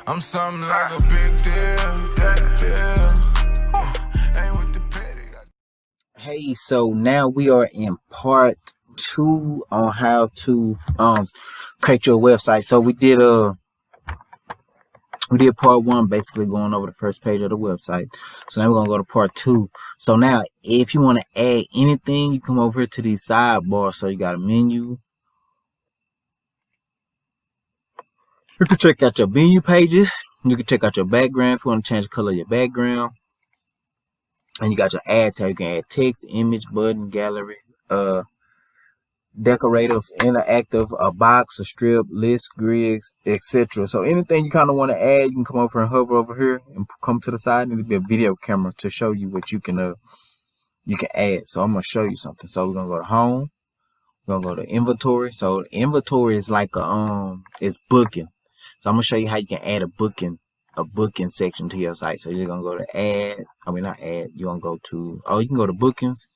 I'm something like a big deal. Ain't with the petty. Hey, so now we are in part 2 on how to create your website. So we did part 1, basically going over the first page of the website. So now we're gonna go to part 2. So now if you want to add anything, you come over here to these sidebars. So you got a menu. You can check out your menu pages. You can check out your background if you want to change the color of your background. And you got your add tab. You can add text, image, button, gallery, decorative, interactive, a box, a strip, list, grids, etc. So anything you kind of want to add, you can come over and hover over here and come to the side, and it'll be a video camera to show you what you can add. So I'm gonna show you something. So we're gonna go to home. We're gonna go to inventory. So inventory is like it's booking. So I'm gonna show you how you can add a booking section to your site. So you're gonna go to add. Not add. You're gonna go to you can go to bookings.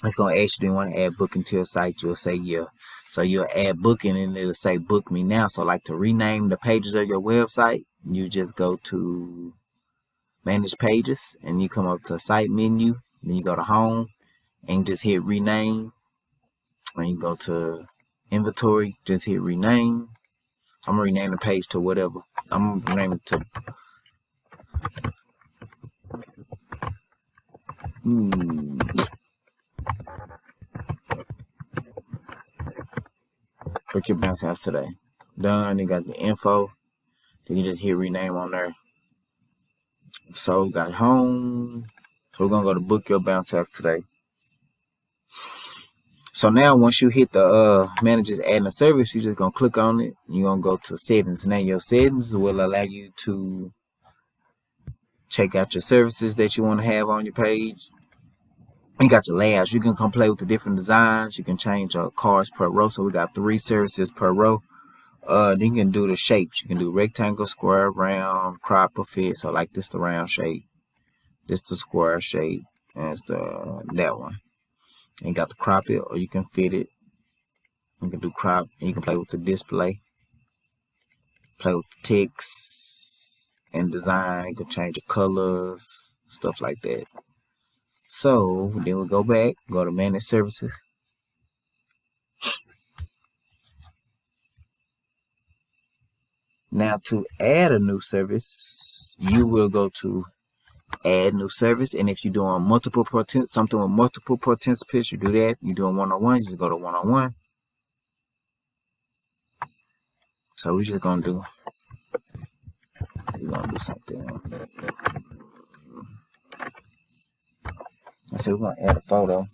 It's gonna ask you, do you want to add booking to your site? You'll say yeah. So you'll add booking and it'll say book me now. So like to rename the pages of your website, you just go to manage pages and you come up to site menu, then you go to home and just hit rename. And you go to inventory, just hit rename. I'm gonna rename the page to whatever. I'm gonna rename it to book your bounce house today. Done. You got the info. Then you just hit rename on there. So got home. So we're gonna go to book your bounce house today. So now once you hit the managers adding a service, you're just gonna click on it. You're gonna go to settings. Now your settings will allow you to check out your services that you want to have on your page. You got your layouts. You can come play with the different designs. You can change cars per row. So we got 3 services per row. Then you can do the shapes. You can do rectangle, square, round, crop, or fit. So like this the round shape, this the square shape, and it's that one. And you got to crop it, or you can fit it. You can do crop, and you can play with the display, play with the text and design. You can change the colors, stuff like that. So then we go back, go to manage services. Now to add a new service, you will go to add new service. And if you're doing something with multiple participants, you do that. You're doing one-on-one, you just go to one-on-one. So we're gonna do something. Let's say we're gonna add a photo.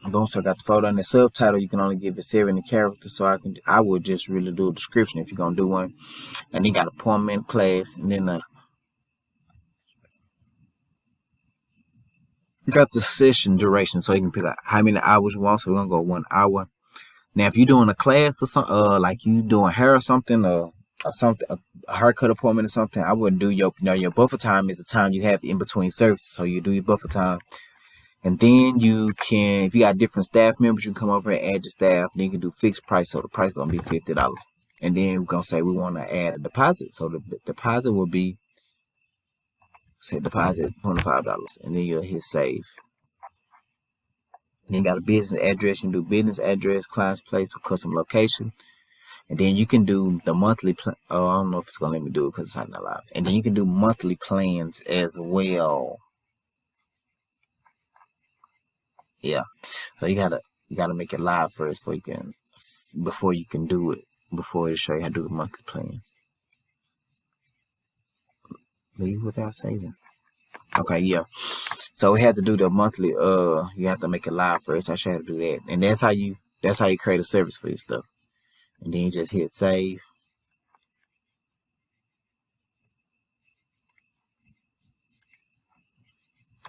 Boom, so I got the photo and the subtitle. You can only give it 70 characters, so I would just really do a description if you're gonna do one. And then got appointment, class, and then you got the session duration, so you can pick out how many hours you want. So we're gonna go 1 hour. Now if you're doing a class or something, like you doing hair or something, or something, a haircut appointment or something, I wouldn't do your buffer time is the time you have in between services. So you do your buffer time. And then you can, if you got different staff members, you can come over and add your staff. Then you can do fixed price, so the price is gonna be $50. And then we're gonna say we want to add a deposit, so the deposit will be, say deposit $25, and then you'll hit save. And then you got a business address. You can do business address, client's place, or custom location. And then you can do the monthly plan. Oh, I don't know if it's gonna let me do it because it's not allowed. And then you can do monthly plans as well. Yeah, so you gotta make it live first before you can do it, before it show you how to do the monthly plans. Leave without saving. Okay, yeah. So we had to do the monthly. You have to make it live first. I should have to do that, and that's how you create a service for your stuff. And then you just hit save.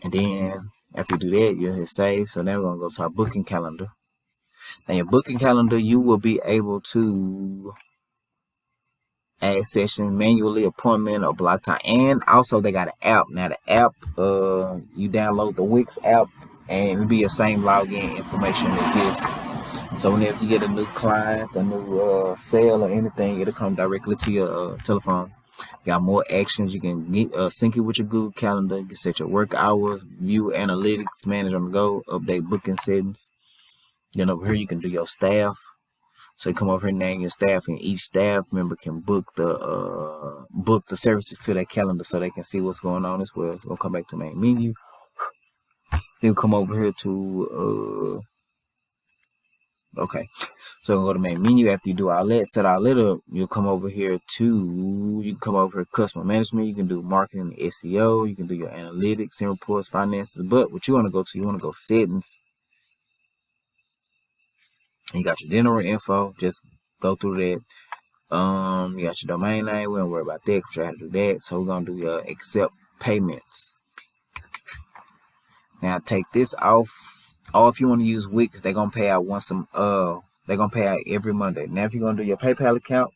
And then after you do that, you'll hit save. So now we're gonna go to our booking calendar. Now your booking calendar, you will be able to add session manually, appointment, or block time. And also they got an app. Now the app, you download the Wix app and it'll be your same login information as this. So whenever you get a new client, a new sale or anything, it'll come directly to your telephone. You got more actions. You can get, sync it with your Google Calendar. You can set your work hours, view analytics, manage on the go, update booking settings. Then over here you can do your staff. So you come over here, name your staff, and each staff member can book the services to their calendar so they can see what's going on as well. We'll come back to main menu. Then come over here to okay. So we'll go to main menu. After you do all that, set all that up, you'll come over here to customer management. You can do marketing, SEO. You can do your analytics and reports, finances. But what you want to go settings. You got your general info. Just go through that. You got your domain name. We don't worry about that because you have to do that. So we're gonna do your accept payments. Now take this off. Or if you want to use Wix, they're gonna pay out they're gonna pay out every Monday. Now if you're gonna do your PayPal account,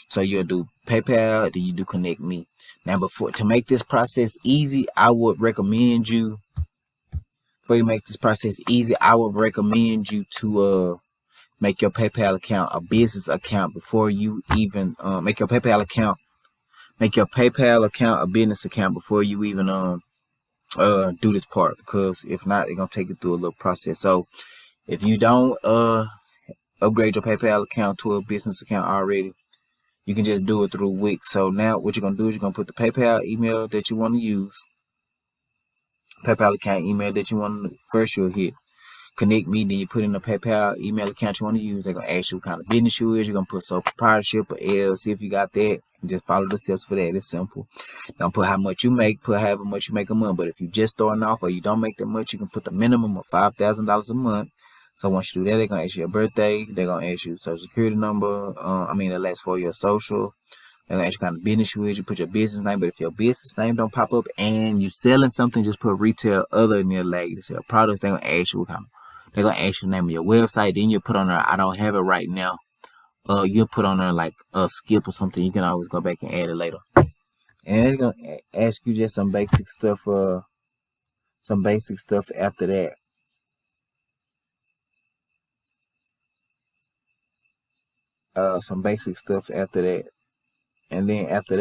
so you'll do PayPal, then you do Connect Me. Now to make this process easy, I would recommend you to make your PayPal account a business account before you even make your PayPal account a business account before you even do this part, because if not, they're gonna take you through a little process. So if you don't upgrade your PayPal account to a business account already, you can just do it through Wix. So now what you're gonna do is you're gonna put the PayPal email that you want to use, PayPal account email that you want to, first you'll hit Connect Me, then you put in the PayPal email account you want to use. They're gonna ask you what kind of business you is. You're gonna put sole proprietorship or LLC if you got that. And just follow the steps for that. It's simple. Don't put how much you make, put however much you make a month. But if you're just starting off or you don't make that much, you can put the minimum of $5,000 a month. So once you do that, they're gonna ask you your birthday. They're gonna ask you social security number. The last 4 of your social. They're gonna ask you what kind of business you is. You put your business name. But if your business name don't pop up and you're selling something, just put retail other than your leg to sell products. They're gonna ask you what kind of. They're gonna ask you the name of your website. Then you put on there, I don't have it right now. You'll put on there like a skip or something. You can always go back and add it later. And they're gonna ask you just some basic stuff. After that. Some basic stuff after that. And then after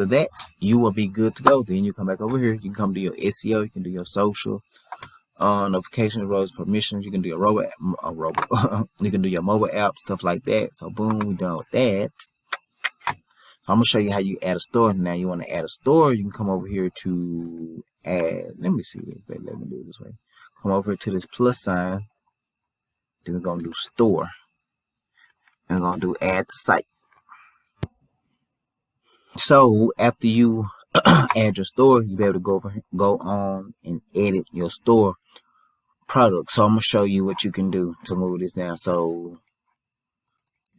that, you will be good to go. Then you come back over here. You can come do your SEO. You can do your social. Notifications, roles, permissions. You can do your you can do your mobile app, stuff like that. So boom, we're done with that. So I'm gonna show you how you add a store. Now you want to add a store, you can come over here to add. Let me see if they let me do it this way. Come over to this plus sign. Then we're gonna do store. And we're gonna do add to site. So after you add your store, you'll be able to go on and edit your store product. So I'm gonna show you what you can do to move this down. So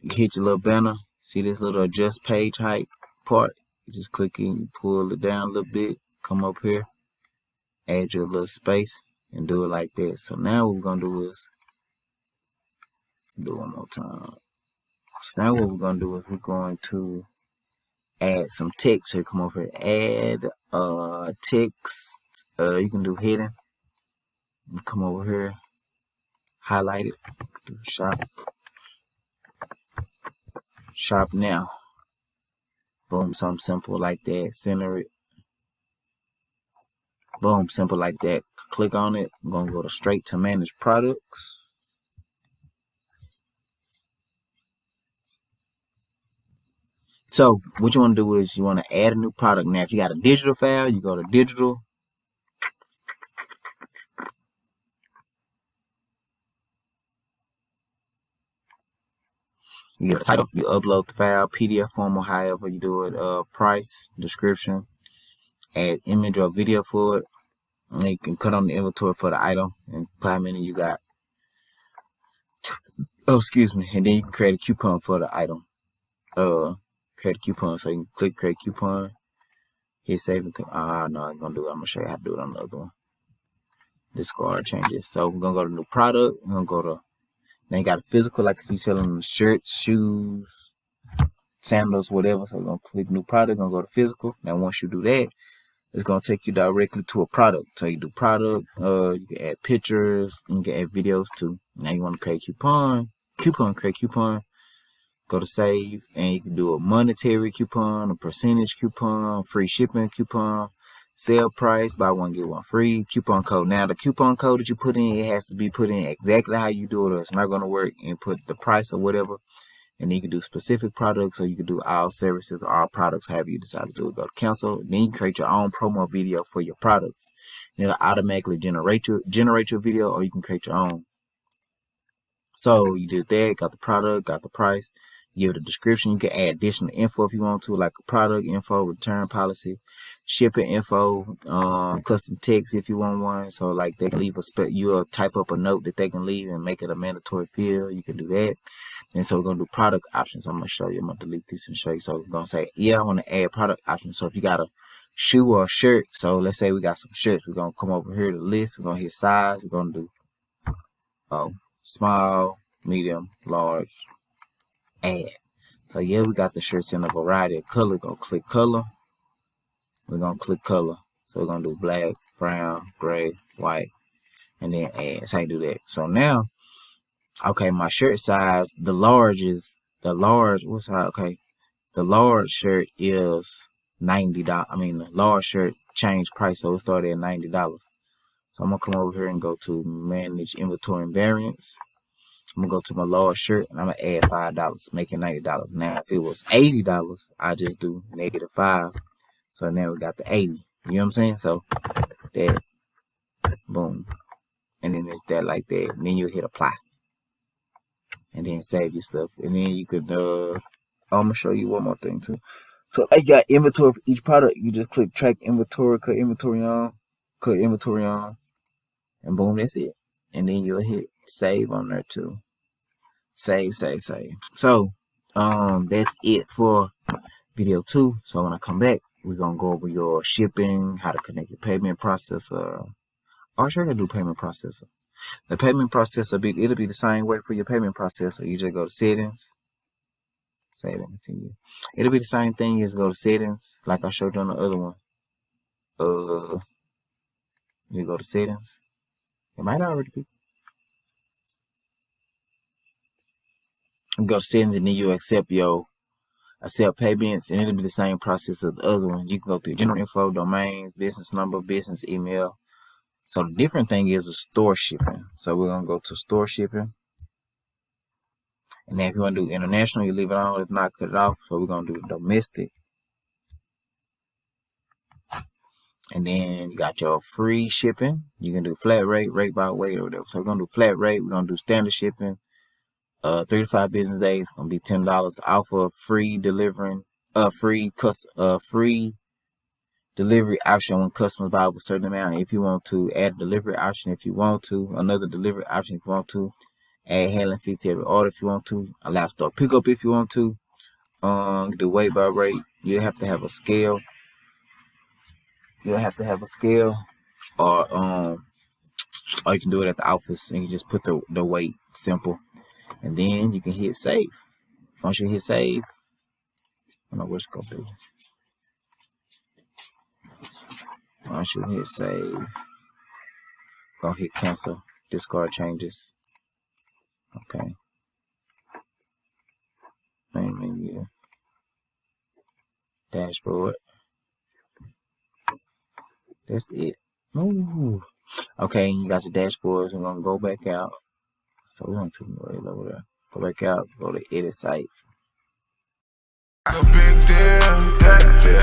you hit your little banner, see this little adjust page height part. You just click it, you pull it down a little bit, come up here, add your little space, and do it like that. So now what we're gonna do is do it one more time. So now what we're gonna do is we're going to add some text. So come over here, add text. You can do heading. Come over here, highlight it, do shop now. Boom, something simple like that. Center it. Boom, simple like that. Click on it. I'm gonna go straight to manage products. So what you want to do is you want to add a new product. Now if you got a digital file, you go to digital. You get a title, you upload the file, PDF form or however you do it, price, description, add image or video for it. And you can cut on the inventory for the item and put how many you got. Oh, excuse me. And then you can create a coupon for the item. Create a coupon. So you can click create coupon. Hit save and no, I'm gonna do it. I'm gonna show you how to do it on the other one. Discard changes. So we're gonna go to new product. We're gonna go to, then you got a physical, like if you're selling shirts, shoes, sandals, whatever. So we're gonna click new product, gonna go to physical. Now once you do that, it's gonna take you directly to a product. So you do product, you can add pictures, you can add videos too. Now you want to create create coupon, go to save, and you can do a monetary coupon, a percentage coupon, free shipping coupon, sale price, buy one get one free, coupon code. Now the coupon code that you put in, it has to be put in exactly how you do it, or it's not gonna work. And put the price or whatever. And then you can do specific products, or you can do all services or all products, however you decide to do it. Go to cancel. Then you can create your own promo video for your products. It'll automatically generate your video, or you can create your own. So you did that, got the product, got the price, give it a description. You can add additional info if you want to, like a product info, return policy, shipping info, custom text if you want one. So like they can leave you'll type up a note that they can leave and make it a mandatory field. You can do that. And so we're gonna do product options. I'm gonna show you. I'm gonna delete this and show you. So we're gonna say, yeah, I want to add product options. So if you got a shoe or a shirt, so let's say we got some shirts, we're gonna come over here to the list. We're gonna hit size. We're gonna do small, medium, large, add. So yeah, we got the shirts in a variety of color. Gonna click color. We're gonna click color. So we're gonna do black, brown, gray, white, and then add. So I do that. So now, okay, my shirt size, the large, what's that? Okay, the large shirt is $90. I mean, the large shirt changed price, so it started at $90. So I'm gonna come over here and go to manage inventory and variance. I'm gonna go to my large shirt and I'm gonna add $5, making $90. Now, if it was $80, I just do -5. So now we got the 80. You know what I'm saying? So that, boom, and then it's that like that. And then you hit apply. And then save your stuff. And then you could I'm gonna show you one more thing too. So I got inventory for each product. You just click track inventory, cut inventory on, and boom, that's it. And then you'll hit save on there too. Save. So that's it for video 2. So when I come back, we're gonna go over your shipping, how to connect your payment processor. Oh, sure, I do payment processor. The payment processor, it'll be the same way for your payment processor. You just go to settings, save and continue. It'll be the same thing. You just go to settings, like I showed you on the other one. You go to settings. It might already be. You go to settings and then you accept payments, and it'll be the same process as the other one. You can go through general info, domains, business number, business email. So the different thing is the store shipping. So we're gonna go to store shipping. And then if you want to do international, you leave it on. If not, cut it off. So we're gonna do domestic. And then you got your free shipping. You can do flat rate, rate by weight, or whatever. So we're gonna do flat rate. We're gonna do standard shipping. 3 to 5 business days. It's gonna be $10 off of free delivering. Free delivery option when customers buy a certain amount. If you want to add a delivery option, if you want to, another delivery option if you want to, add handling fee to every order if you want to, allow store pickup if you want to, do weight by rate. You have to have a scale. Or you can do it at the office and you just put the weight, simple, and then you can hit save. Once you hit save, I don't know what it's gonna do. Once you hit save, go hit cancel, discard changes. Okay. Maybe dashboard. That's it. Ooh. Okay, you got your dashboards. I'm gonna go back out. So we're gonna take it over there. Go back out, go to edit site. A big deal.